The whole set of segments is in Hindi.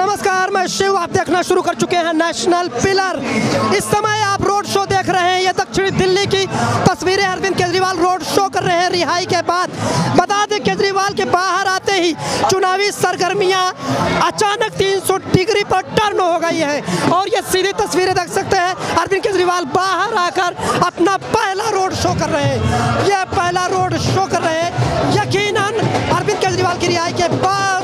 नमस्कार, मैं शिव। आप देखना शुरू कर चुके हैं नेशनल पिलर। इस समय आप रोड शो देख रहे हैं। ये दक्षिणी दिल्ली की तस्वीरें। अरविंद केजरीवाल रोड शो कर रहे हैं रिहाई के बाद। बता दें, केजरीवाल के बाहर आते ही चुनावी सरगर्मियां अचानक 300 डिग्री पर टर्न हो गई है। और ये सीधी तस्वीरें देख सकते हैं। अरविंद केजरीवाल बाहर आकर अपना पहला रोड शो कर रहे हैं। यह पहला रोड शो कर रहे हैं। यकीनन अरविंद केजरीवाल की रिहाई के बाद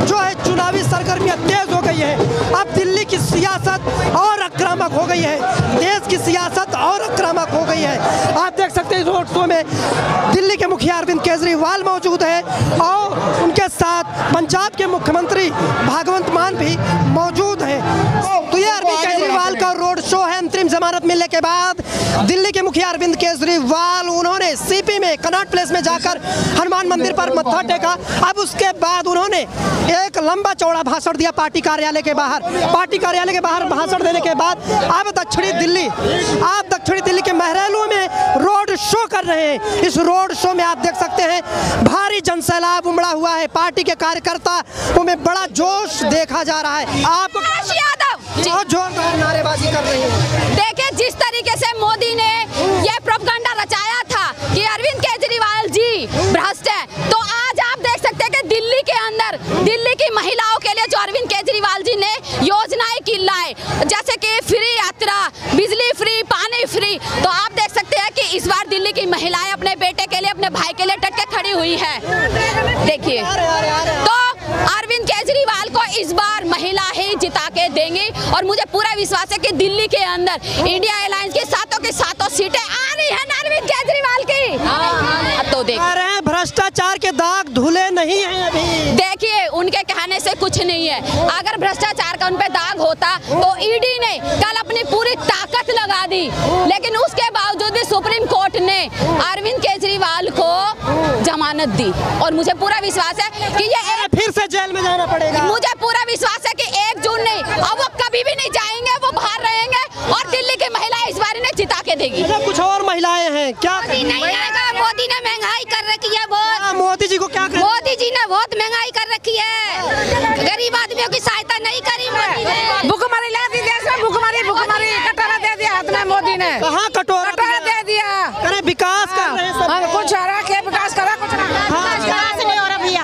जो है चुनावी सरगर्मियां तेज हो गई है। अब दिल्ली की सियासत और आक्रामक हो गई है। देश की सियासत और आक्रामक हो गई है। आप देख सकते हैं रोड शो में दिल्ली के मुखिया अरविंद केजरीवाल मौजूद है और उनके साथ पंजाब के मुख्यमंत्री भगवंत मान भी मौजूद है। तो ये अरविंद केजरीवाल का रोड शो है। अंतरिम जमानत मिलने के बाद दिल्ली के मुखिया अरविंद केजरीवाल उन्होंने सीपी में कनॉट प्लेस में जाकर हनुमान मंदिर पर मत्था टेका। अब उसके बाद उन्होंने एक लंबा चौड़ा भाषण दिया पार्टी कार्यालय के बाहर। पार्टी कार्यालय के बाहर भाषण देने के बाद अब दक्षिणी दिल्ली के महरैलों में रोड शो कर रहे हैं। इस रोड शो में आप देख सकते हैं भारी जनसैलाब उमड़ा हुआ है। पार्टी के कार्यकर्ता में बड़ा जोश देखा जा रहा है। आप बहुत जोरदार नारेबाजी कर रही है। देखिए, जिस तरीके से मोदी ने यह प्रोपगंडा रचाया था कि अरविंद केजरीवाल जी भ्रष्ट है, तो आज आप देख सकते हैं कि दिल्ली के अंदर दिल्ली की महिलाओं के लिए जो अरविंद केजरीवाल जी ने योजनाएं की लाए, जैसे कि फ्री यात्रा, बिजली फ्री, पानी फ्री, तो आप देख सकते हैं कि इस बार दिल्ली की महिलाएं अपने बेटे के लिए, अपने भाई के लिए डट के खड़ी हुई है। देखिए, तो अरविंद केजरीवाल को इस बार महिला ही जिता के देंगी और मुझे पूरा विश्वास है कि दिल्ली के अंदर इंडिया अलायंस की सातों सीटें आ रही है अरविंद केजरीवाल की। तो देख रहे हैं भ्रष्टाचार के दाग धुले नहीं हैं अभी। देखिए, उनके कहने से कुछ नहीं है। अगर भ्रष्टाचार का उन पे दाग होता तो ईडी ने कल अपनी पूरी ताकत लगा दी, लेकिन उसके बावजूद भी सुप्रीम कोर्ट ने अरविंद केजरीवाल को जमानत दी और मुझे पूरा विश्वास है कि ये फिर से जेल में जाना पड़ेगा। मुझे पूरा विश्वास है कि 1 जून नहीं, अब वो कभी भी नहीं जाएंगे, वो बाहर रहेंगे और दिल्ली की महिलाएं इस बार इन्हें जिता के देगी। कुछ और महिलाएं हैं क्या? नहीं आएगा। मोदी ने महंगाई कर रखी है बहुत। मोदी जी को क्या कर? मोदी जी ने बहुत महंगाई कर रखी है। गरीब आदमियों की सहायता नहीं करी मोदी ने। भुखमरी ला दी देश में, भुखमरी कटोरा दे दिया हाथ में मोदी ने। कहाँ कटोरा दे दिया? अरे विकास कर रहे हैं सब। कुछ हो रहा है, विकास करा कुछ विकास नहीं हो रहा भैया।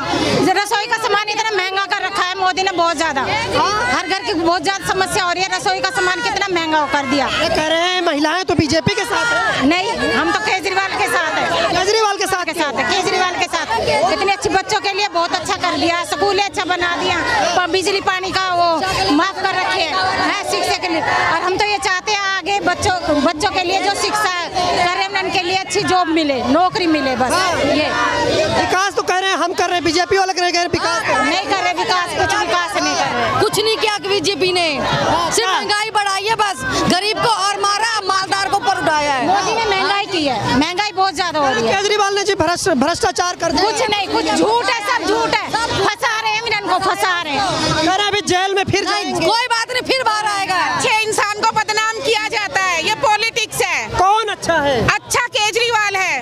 रसोई का सामान इतना महंगा कर रखा है मोदी ने, बहुत ज्यादा। हर घर की बहुत ज्यादा समस्या हो रही है। रसोई का सामान कितना महंगा कर दिया। कह रहे हैं महिलाएं तो बीजेपी के साथ है। नहीं, हम तो केजरीवाल के साथ है। केजरीवाल के साथ है, केजरीवाल के साथ। इतने अच्छे बच्चों के लिए बहुत अच्छा कर दिया, स्कूल अच्छा बना दिया, बिजली पानी का वो माफ कर रखे है शिक्षा के लिए। और हम तो ये चाहते हैं आगे बच्चों के लिए जो शिक्षा करें, उनके लिए अच्छी जॉब मिले, नौकरी मिले। बस ये विकास तो कह रहे हैं, हम कर रहे हैं। बीजेपी वाले कह रहे हैं विकास नहीं कर रहे। विकास कुछ विकास नहीं कर रहे। कुछ नहीं किया बीजेपी ने, सिर्फ महंगाई बढ़ाई है। बस गरीब को और मारा, मालदार को ऊपर उठाया है। मोदी ने महंगाई की है, महंगाई बहुत ज्यादा हो रही है। केजरीवाल ने जी भ्रष्टाचार कर दिया। कुछ नहीं, कुछ झूठ है, सब झूठ है। फंसा रहे हैं इनको, फंसा रहे हैं। अभी जेल में फिर जाएंगे। कोई बात नहीं, फिर बाहर आएगा। अच्छे इंसान को बदनाम किया जाता है, ये पॉलिटिक्स है। कौन अच्छा है? अच्छा केजरीवाल है।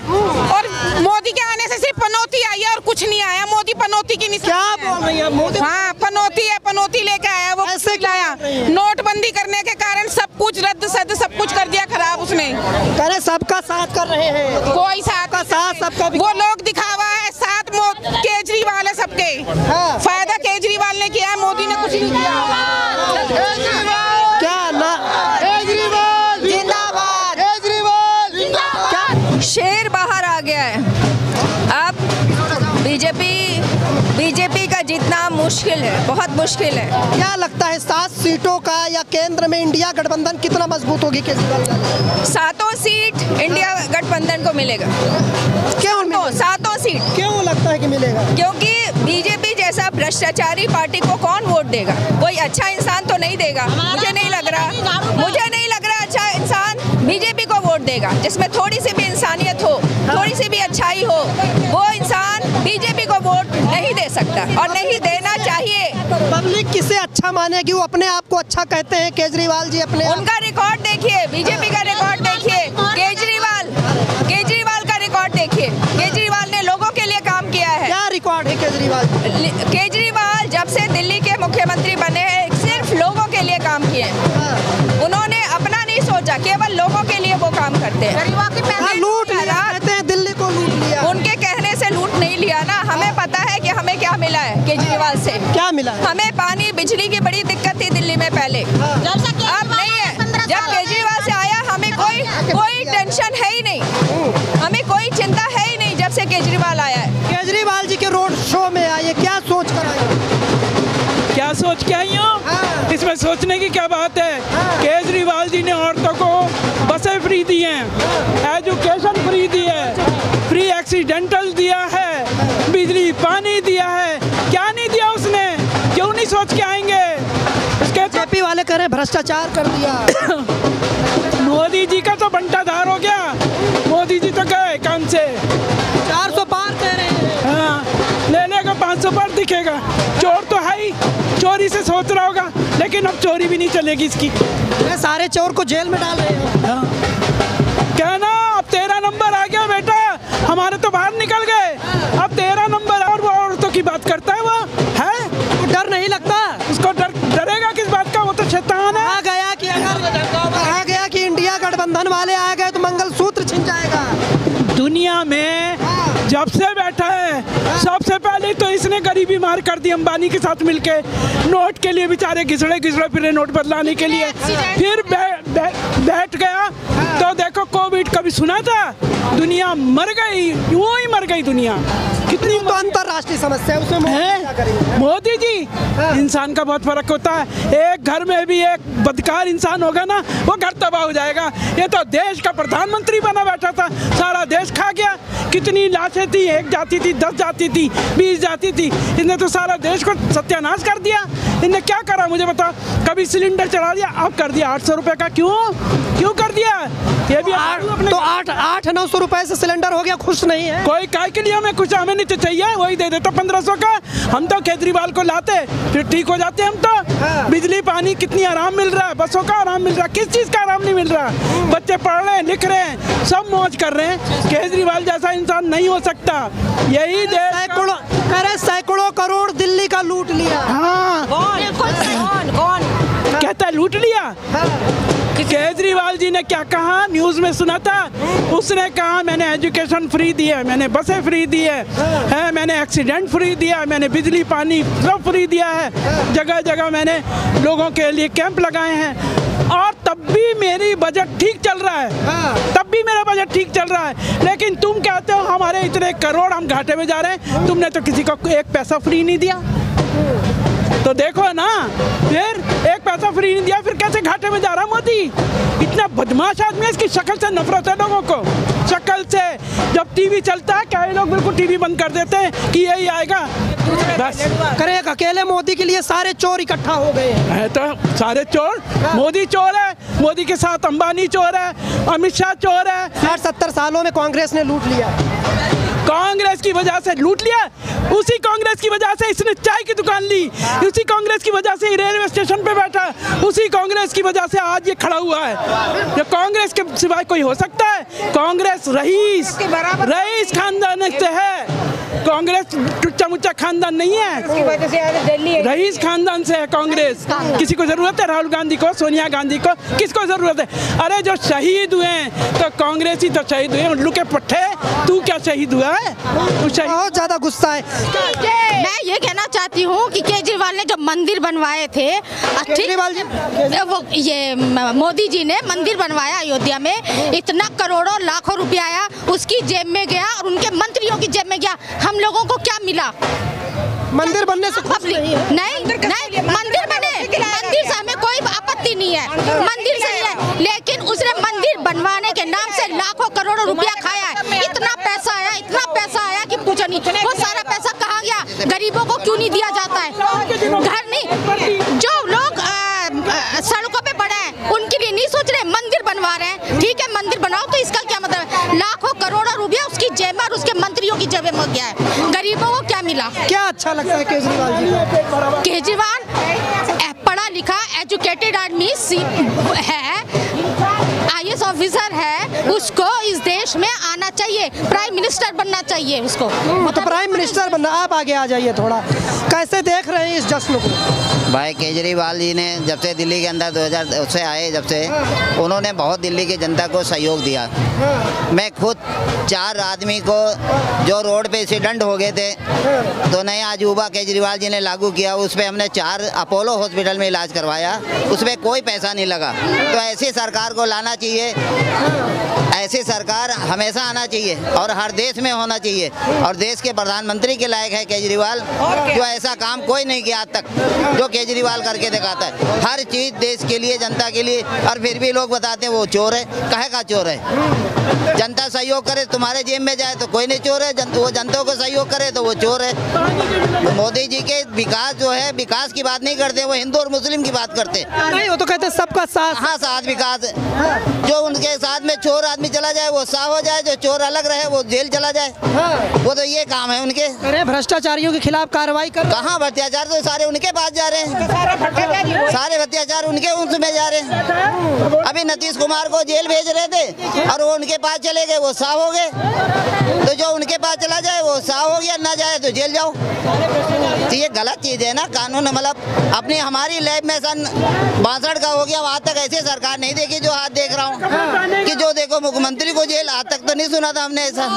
और मोदी के आने से सिर्फ पनौती आई है और कुछ नहीं आया। मोदी पनौती की निशानी। क्या बोल रही है मोदी? हाँ, पनौती है, पनौती लेके आया वो। ऐसे लाया नोटबंदी करने के कारण सब कुछ रद्द सद्द सब कुछ कर दिया खराब उसने। कह रहे सबका साथ कर रहे हैं। कोई साथ का साथ सबका वो लोग दिखावा है। साथ केजरीवाल है सबके। हाँ। फायदा केजरीवाल ने किया, मोदी ने कुछ नहीं किया। क्या ना? केजरीवाल जिंदाबाद, केजरीवाल जिंदाबाद। शेर बाहर आ गया है। अब बीजेपी का जीतना मुश्किल है, बहुत मुश्किल है। क्या लगता है 7 सीटों का या केंद्र में इंडिया गठबंधन कितना मजबूत होगी केजरीवाल का? 7 सीट इंडिया गठबंधन को मिलेगा। क्यों? 7 सीट क्यों लगता है कि मिलेगा? क्योंकि बीजेपी जैसा भ्रष्टाचारी पार्टी को कौन वोट देगा? कोई अच्छा इंसान तो नहीं देगा। मुझे नहीं लग रहा अच्छा इंसान बीजेपी को वोट देगा। जिसमें थोड़ी सी भी इंसानियत हो, थोड़ी सी भी अच्छाई हो, वो इंसान बीजेपी को वोट नहीं दे सकता और नहीं देना चाहिए। पब्लिक किसे अच्छा मानेगी? वो अपने आप को अच्छा कहते हैं केजरीवाल जी। अपने उनका रिकॉर्ड देखिए, बीजेपी का रिकॉर्ड देखिए, केजरीवाल का रिकॉर्ड देखिए। केजरीवाल ने लोगों के लिए काम किया है। क्या रिकॉर्ड है केजरीवाल? केजरीवाल जब से दिल्ली के मुख्यमंत्री बने हैं, करते हैं। लूट लिया कहते हैं, दिल्ली को लूट लिया। उनके कहने से लूट नहीं लिया ना, हमें पता है कि हमें क्या मिला है केजरीवाल से। क्या मिला? हमें पानी बिजली की बड़ी दिक्कत थी दिल्ली में पहले, अब नहीं है। जब केजरीवाल से आया हमें कोई टेंशन है ही नहीं, हमें कोई चिंता है ही नहीं जब से केजरीवाल आया है। केजरीवाल जी के रोड शो में आए, क्या सोच कर आए? क्या सोच के आई हूँ? इसमें सोचने की क्या बात है? केजरीवाल जी ने औरतों को बसें फ्री दी हैं, एजुकेशन फ्री दी है, फ्री एक्सीडेंटल दिया है, बिजली पानी दिया है। क्या नहीं दिया उसने? क्यों नहीं सोच के आएंगे? उसके जेपी वाले कह रहे भ्रष्टाचार कर दिया। मोदी जी का तो बंटाधार हो गया। मोदी जी तो गए काम से, 400 पार कह रहे हैं। हाँ, ले लेगा 500 पर दिखेगा। चोर तो है ही, चोरी से सोच रहा होगा, लेकिन अब चोरी भी नहीं चलेगी इसकी। ये सारे चोर को जेल में डाल रहे हैं। हाँ। कहना अब 13 नंबर आ गया बेटा, हमारे तो बाहर निकल गए, अब 13 नंबर। और वो औरतों की बात करता है, वो है, तो डर नहीं लगता? उसको डरेगा किस बात का? वो तो शैतान है। आ गया कि इंडिया गठबंधन वाले आ गए तो मंगलसूत्र छिन जाएगा। दुनिया में जब से बैठा है सबसे पहले तो इसने गरीबी मार कर दी अंबानी के साथ मिलके। नोट के लिए बेचारे घिसड़े फिरे नोट बदलाने के लिए, फिर बैठ गया। तो देखो कोविड कभी सुना था? दुनिया मर गई, यूं ही मर गई दुनिया। कितनी तो अंतरराष्ट्रीय समस्या है, उसमें मोदी क्या करेंगे? मोदी जी, इंसान का बहुत फर्क होता है। एक घर में भी एक बदकार इंसान होगा ना, वो घर तबाह हो जाएगा। ये तो देश का प्रधानमंत्री बना बैठा था, सारा देश खा गया। कितनी लाशें थी, 1 जाती थी, 10 जाती थी, 20 जाती थी। इसने तो सारा देश को सत्यानाश कर दिया। इनने क्या करा मुझे बता? कभी सिलेंडर चढ़ा दिया, अब कर दिया 800 रुपए का। क्यों कर दिया? ये भी तो 800-900 रुपए से सिलेंडर हो गया, खुश नहीं है कोई? काय के लिए हमें कुछ, हमें नहीं तो चाहिए, वही दे देता 1500 का। हम तो केजरीवाल को लाते, फिर ठीक हो जाते हम तो। बिजली पानी कितनी आराम मिल रहा है, बसों का आराम मिल रहा है, किस चीज का आराम नहीं मिल रहा? बच्चे पढ़ रहे हैं, लिख रहे हैं, सब मौज कर रहे हैं। केजरीवाल जैसा इंसान नहीं हो सकता। यही सैकड़ों करोड़ दिल्ली का लूट लिया। हाँ, कौन कहता है लूट लिया। केजरीवाल जी ने क्या कहा, न्यूज में सुना था? उसने कहा मैंने एजुकेशन फ्री दी है, मैंने बसें फ्री दी है, मैंने एक्सीडेंट फ्री दिया, मैंने बिजली पानी सब फ्री दिया है, जगह जगह मैंने लोगों के लिए कैंप लगाए हैं। और तब भी मेरी बजट ठीक चल रहा है, तब भी मेरा बजट ठीक चल रहा है। लेकिन तुम कहते हो हमारे इतने करोड़, हम घाटे में जा रहे हैं। तुमने तो किसी को 1 पैसा फ्री नहीं दिया। तो देखो ना, फिर 1 पैसा फ्री नहीं दिया, फिर कैसे घाटे में जा रहा मोदी? इतना बदमाश आदमी है, इसकी शक्ल से नफरत है लोगों को, शक्ल से। जब टीवी चलता है, क्या लोग बिल्कुल टीवी बंद कर देते हैं कि यही आएगा बस। करे अकेले मोदी के लिए सारे चोर इकट्ठा हो गए हैं। तो सारे चोर, मोदी चोर है, मोदी के साथ अंबानी चोर है, अमित शाह चोर है। 60-70 सालों में कांग्रेस ने लूट लिया। कांग्रेस की वजह से लूट लिया, उसी कांग्रेस की वजह से इसने चाय की दुकान ली, उसी कांग्रेस की वजह से रेलवे स्टेशन पे बैठा, उसी कांग्रेस की वजह से आज ये खड़ा हुआ है। जो कांग्रेस के सिवाय कोई हो सकता है? कांग्रेस रईस खानदान से है, कांग्रेस टुच्चा मुच्चा खानदान नहीं है, रईस खानदान से है कांग्रेस। किसी को जरूरत है राहुल गांधी को, सोनिया गांधी को, किसको जरूरत है? अरे जो शहीद हुए तो कांग्रेस ही तो शहीद हुए, उल्लू के पट्टे। तू क्या शहीद हुआ है? बहुत ज्यादा गुस्सा है। मैं ये कहना चाहती हूँ कि केजरीवाल ने जो मंदिर बनवाए थे, केजरीवाल जी, वो ये मोदी जी ने मंदिर बनवाया अयोध्या में, इतना करोड़ों लाखों रुपया आया, उसकी जेब में गया और उनके मंत्रियों की जेब में गया। हम लोगों को क्या मिला? मंदिर बनने से नहीं, मंदिर बने, मंदिर से हमें कोई आपत्ति नहीं है, मंदिर से है, लेकिन उसने मंदिर बनवाने के नाम से लाखों करोड़ों रुपया खाया है। इतना पैसा आया कि पूछो नहीं। वो सारा पैसा कहाँ गया? गरीबों को क्यों नहीं दिया जाता है? घर नहीं, जो लोग सड़कों पे पड़े हैं उनके लिए नहीं सोच रहे, मंदिर बनवा रहे हैं। ठीक है, मंदिर बनाओ, तो इसका क्या मतलब है? लाखों करोड़ों रुपया उसकी जेब में और उसके मंत्रियों की जेब में हो गया है। गरीबों को क्या मिला? क्या अच्छा लगता है केजरीवाल जी? केजरीवाल पढ़ा लिखा एजुकेटेड आदमी है, IAS ऑफिसर है, उसको इस देश में आना चाहिए, प्राइम मिनिस्टर बनना चाहिए उसको। तो प्राइम मिनिस्टर बनना। आप आगे आ जाइए थोड़ा, कैसे देख रहे हैं इस जश्न को? भाई केजरीवाल जी ने जब से दिल्ली के अंदर 2000 से आए, जब से उन्होंने बहुत दिल्ली की जनता को सहयोग दिया। मैं खुद 4 आदमी को जो रोड पे एक्सीडेंट हो गए थे तो नया अजूबा केजरीवाल जी ने लागू किया, उस पर हमने 4 अपोलो हॉस्पिटल में इलाज करवाया, उसमें कोई पैसा नहीं लगा। तो ऐसी सरकार को लाना चाहिए, ऐसी सरकार हमेशा आना चाहिए और हर देश में होना चाहिए। और देश के प्रधानमंत्री के लायक है केजरीवाल, जो ऐसा काम कोई नहीं किया आज तक जो केजरीवाल करके दिखाता है। हर चीज़ देश के लिए, जनता के लिए, और फिर भी लोग बताते हैं वो चोर है। कहे का चोर है? जनता सहयोग करे, तुम्हारे जेब में जाए तो कोई नहीं चोर है, वो जनता को सहयोग करे तो वो चोर है। मोदी जी के विकास जो है, विकास की बात नहीं करते, वो हिंदू और मुस्लिम की बात करते। नहीं, वो तो कहते हैं सबका साथ। हाँ, साथ विकास है। जो उनके साथ में चोर आदमी चला जाए वो साफ हो जाए, जो चोर अलग रहे वो जेल चला जाए। वो तो ये काम है उनके। अरे भ्रष्टाचारियों के खिलाफ कार्रवाई कर। कहाँ भ्रष्टाचार? तो सारे उनके पास जा रहे हैं, सारे अत्याचार उनके उसमें जा रहे हैं। अभी नीतीश कुमार को जेल भेज रहे थे और वो उनके पास चले गए, वो साफ हो गए। तो जो उनके पास चला जाए वो साफ हो गया, ना जाए तो जेल जाओ। तो ये गलत चीज़ है ना कानून। मतलब अपनी हमारी लैब में सन 62 का हो गया, वहाँ तक ऐसी सरकार नहीं देखी जो आज देख रहा हूँ कि जो देखो मुख्यमंत्री को जेल, आज तक तो नहीं सुना था हमने ऐसा।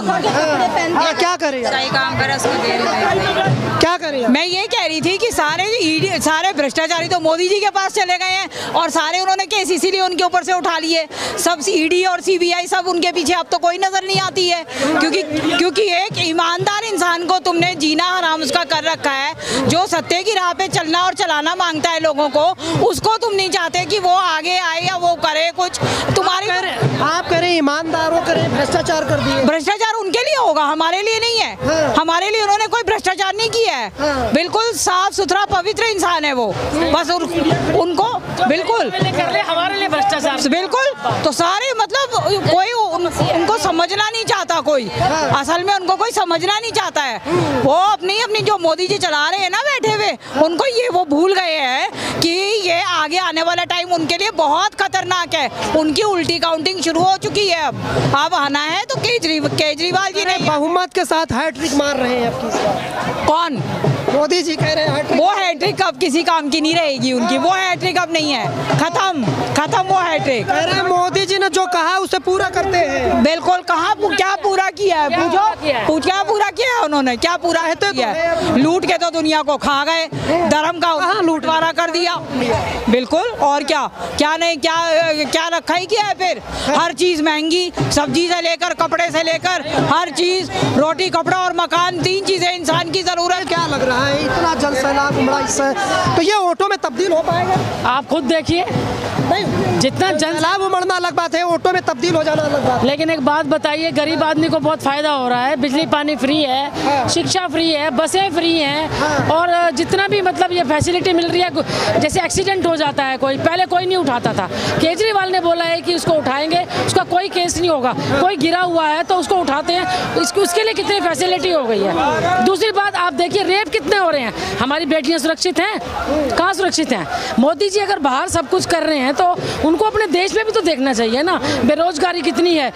क्या करें? काम करे उसको जेल में। क्या करें? मैं ये कह रही थी कि सारे भ्रष्टाचारी तो मोदी जी के पास चले गए हैं और सारे उन्होंने केस इसीलिए उनके ऊपर से उठा लिए। सब ईडी और सीबीआई सब उनके पीछे, अब तो कोई नजर नहीं आती है। क्योंकि एक ईमानदार इंसान को तुमने जीना हराम उसका कर रखा है, जो सत्य की राह पे चलना और चलाना मांगता है लोगों को, उसको तुम नहीं चाहते कि वो आगे आए या वो करे कुछ। तुम्हारी आप करें ईमानदारों करें, भ्रष्टाचार कर दिए। भ्रष्टाचार उनके लिए होगा, हमारे लिए नहीं है। हमारे लिए उन्होंने कोई भ्रष्टाचार नहीं किया है। बिल्कुल साफ सुथरा पवित्र इंसान है वो। बस उनको बिल्कुल हमारे लिए भ्रष्टाचार बिल्कुल। तो सारे मतलब कोई उनको समझना नहीं चाहता, कोई असल में उनको कोई समझना नहीं चाहता है। वो अपनी जो मोदी जी चला रहे हैं ना बैठे हुए, उनको ये वो भूल गए हैं कि ये आगे आने वाला टाइम उनके लिए बहुत खतरनाक है। उनकी उल्टी काउंटिंग शुरू हो चुकी है। अब आना है तो केजरीवाल जी ने बहुमत के साथ हैट्रिक मार रहे हैं आपकी। कौन? मोदी जी कह रहे हैं वो हैट्रिक अब किसी काम की नहीं रहेगी उनकी। वो हैट्रिक अब नहीं है, खत्म वो हैट्रिक। कह रहे हैं मोदी जी ने जो कहा उसे पूरा करते हैं। बिल्कुल। कहाँ क्या पूरा किया है? पूछो क्या पूरा किया है उन्होंने? क्या पूरा किया है? लूट के तो दुनिया को खा गए, धर्म का लूटवारा कर दिया। बिल्कुल। और क्या नहीं, क्या रखा ही किया है फिर? हर चीज महंगी, सब्जी से लेकर कपड़े से लेकर हर चीज, रोटी कपड़ा और मकान, 3 चीजें इंसान की जरूरत। क्या लग रहा है इतना जन सैलाब उमड़ा इससे, तो ये ऑटो में तब्दील हो पाएगा? आप खुद देखिए, जितना जन सैलाब उमड़ना अलग बात है, ऑटो में तब्दील हो जाना अलग बात है। लेकिन एक बात बताइए, गरीब आदमी को बहुत फायदा हो रहा है। बिजली पानी फ्री है, शिक्षा फ्री है, बसें फ्री हैं, और जितना भी मतलब ये फैसिलिटी मिल रही है। जैसे एक्सीडेंट हो जाता है कोई, पहले कोई नहीं उठाता था, केजरीवाल ने बोला है कि उसको उठाएंगे, उसका कोई केस नहीं होगा। कोई गिरा हुआ है तो उसको उठाते हैं, उसके लिए कितनी फैसिलिटी हो गई है। दूसरी बात आप देखिए, रेप कितने हो रहे हैं। हमारी बेटियां सुरक्षित हैं? कहाँ सुरक्षित हैं? मोदी जी अगर बाहर सब कुछ कर रहे हैं तो उनको अपने देश में भी तो देखना चाहिए ना। बेरोजगारी कितनी है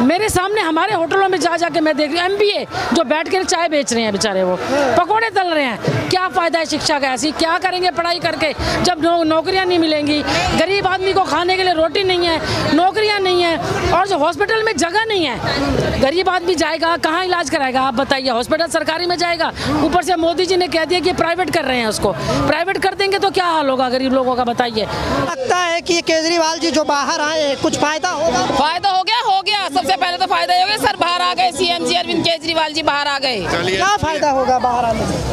मेरे सामने, हमारे होटलों में जा जाके मैं देख रही हूँ MBA जो बैठ कर चाय बेच रहे हैं बेचारे, वो पकौड़े तल रहे हैं। क्या फायदा है शिक्षा का? ऐसी क्या करेंगे पढ़ाई करके जब नौकरियां नहीं मिलेंगी? गरीब आदमी को खाने के लिए रोटी नहीं है, नौकरियां नहीं है, और जो हॉस्पिटल में जगह नहीं है, गरीब आदमी जाएगा कहाँ इलाज कराएगा? आप बताइए। हॉस्पिटल सरकारी में जाएगा, ऊपर से मोदी जी ने कह दिया कि प्राइवेट कर रहे हैं, उसको प्राइवेट कर देंगे तो क्या हाल होगा गरीब लोगों का, बताइए। लगता है कि केजरीवाल जी जो बाहर आए हैं कुछ फायदा होगा? फायदा हो गया। सबसे पहले तो फायदा हो गया, सर बाहर आ गए, CM जी अरविंद केजरीवाल जी बाहर आ गए। क्या फायदा होगा बाहर आने से?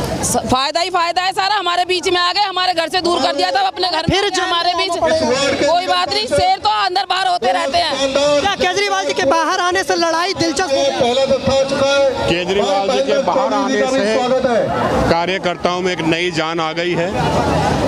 फायदा ही फायदा है सारा। हमारे बीच में आ गए, हमारे घर से दूर कर दिया था अपने घर, फिर हमारे बीच कोई बात नहीं, शेर तो अंदर बाहर होते रहते हैं। क्या केजरीवाल जी के बाहर आने से लड़ाई दिलचस्प होगी? केजरीवाल जी के बाहर आने से कार्यकर्ताओं में एक नई जान आ गई है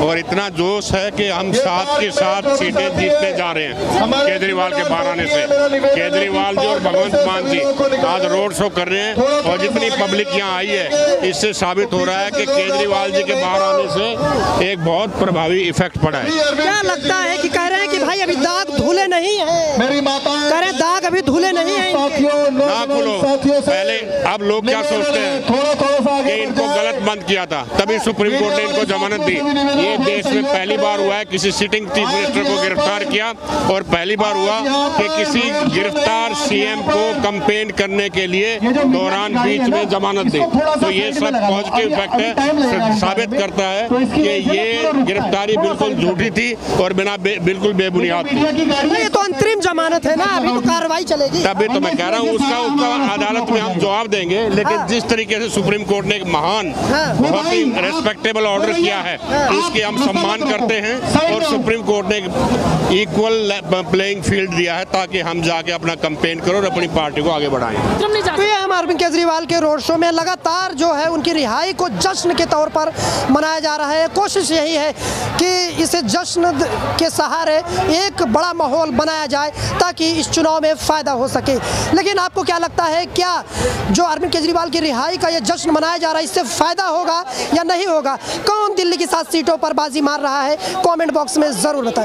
और इतना जोश है कि हम 7 की 7 सीटें जीतने जा रहे हैं केजरीवाल के बाहर आने से। केजरीवाल जी और भगवंत मान जी आज रोड शो कर रहे हैं और जितनी पब्लिक यहाँ आई है, इससे साबित हो रहा है कि केजरीवाल जी के बाहर आने से एक बहुत प्रभावी इफेक्ट पड़ा है। क्या लगता है कि कह रहे हैं हैं कि भाई अभी दाग धुले नहीं हैं, मेरी माता कह रहे हैं दाग अभी धुले नहीं हैं इनके। ना खुलो पहले। अब लोग क्या सोचते हैं कि इनको गलत बंद किया था तभी सुप्रीम कोर्ट ने इनको जमानत दी। ये देश में पहली बार हुआ है किसी सिटिंग चीफ मिनिस्टर को गिरफ्तार किया, और पहली बार हुआ कि किसी गिरफ्तार सीएम को कैंपेन करने के लिए दौरान बीच में जमानत दी। तो ये सब पॉजिटिव इफेक्ट है, साबित करता है कि ये गिरफ्तारी बिल्कुल झूठी थी और बिल्कुल बेबुनियाद थी। ये तो अंतरिम जमानत है ना, अभी तो कार्रवाई चलेगी। तभी तो मैं कह रहा हूँ उसका अदालत में हम जवाब देंगे। लेकिन जिस तरीके से सुप्रीम कोर्ट ने एक महान बहुत ही रेस्पेक्टेबल ऑर्डर किया है, उसके हम सम्मान करते हैं। और सुप्रीम कोर्ट ने इक्वल प्लेइंग फील्ड दिया है ताकि हम जाके अपना कैंपेन करो और अपनी पार्टी को आगे बढ़ाएं। तो ये हम अरविंद केजरीवाल के रोड शो में लगातार जो है उनकी रिहाई को जश्न के तौर पर मनाया जा रहा है। कोशिश यही है कि इसे जश्न के सहारे एक बड़ा माहौल बनाया जाए ताकि इस चुनाव में फ़ायदा हो सके। लेकिन आपको क्या लगता है, क्या जो अरविंद केजरीवाल की रिहाई का ये जश्न मनाया जा रहा है इससे फ़ायदा होगा या नहीं होगा? कौन दिल्ली की 7 सीटों पर बाजी मार रहा है? कमेंट बॉक्स में ज़रूर बताएं।